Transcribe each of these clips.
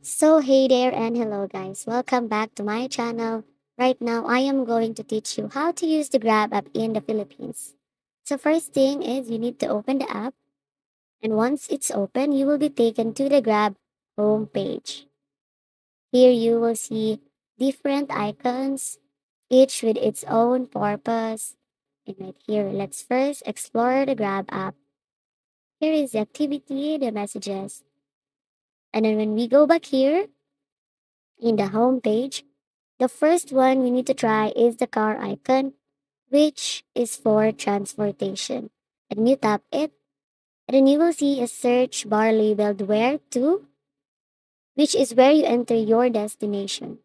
So hey there and hello guys, welcome back to my channel. Right now I am going to teach you how to use the Grab app in the Philippines. So first thing is you need to open the app, and once it's open you will be taken to the Grab home page. Here you will see different icons, each with its own purpose. And right here, let's first explore the Grab app. Here is the activity, the messages. And then when we go back here in the home page, the first one we need to try is the car icon, which is for transportation. And you tap it, and then you will see a search bar labeled where to, which is where you enter your destination.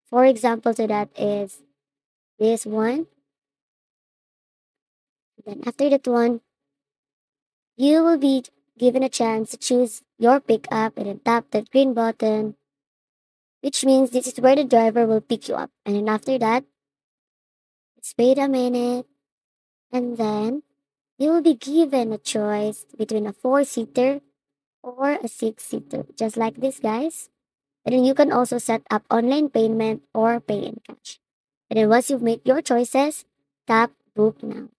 For example, to that is this one. Then after that one, you will be given a chance to choose your pickup and then tap that green button, which means this is where the driver will pick you up. And then after that, let's wait a minute, and then you will be given a choice between a four-seater or a six-seater, just like this, guys. And then you can also set up online payment or pay in cash. And then once you've made your choices, tap book now.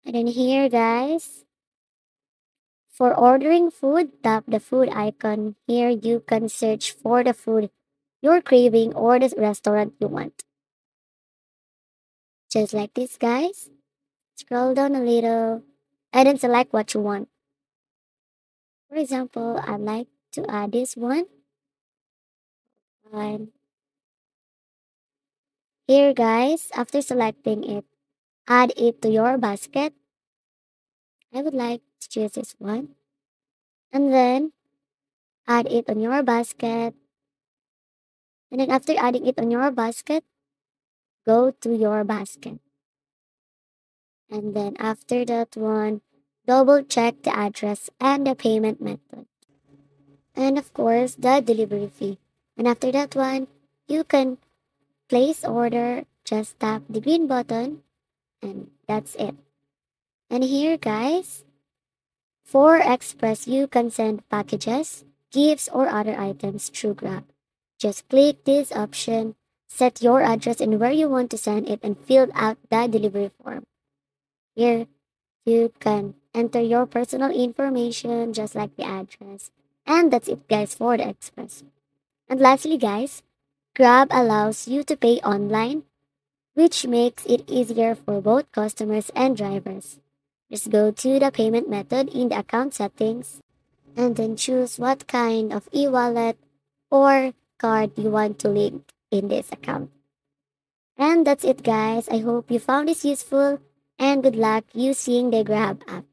And then here, guys, for ordering food, tap the food icon. Here you can search for the food you're craving or the restaurant you want. Just like this, guys. Scroll down a little and then select what you want. For example, I'd like to add this one. And here, guys, after selecting it, add it to your basket. I would like to choose this one. And then add it on your basket. And then after adding it on your basket, go to your basket. And then after that one, double check the address and the payment method. And of course, the delivery fee. And after that one, you can place order, just tap the green button, and that's it. And here, guys, for Express, you can send packages, gifts, or other items through Grab. Just click this option, set your address and where you want to send it, and fill out the delivery form. Here, you can enter your personal information just like the address. And that's it, guys, for the Express. And lastly, guys, Grab allows you to pay online, which makes it easier for both customers and drivers. Just go to the payment method in the account settings and then choose what kind of e-wallet or card you want to link in this account. And that's it, guys. I hope you found this useful and good luck using the Grab app.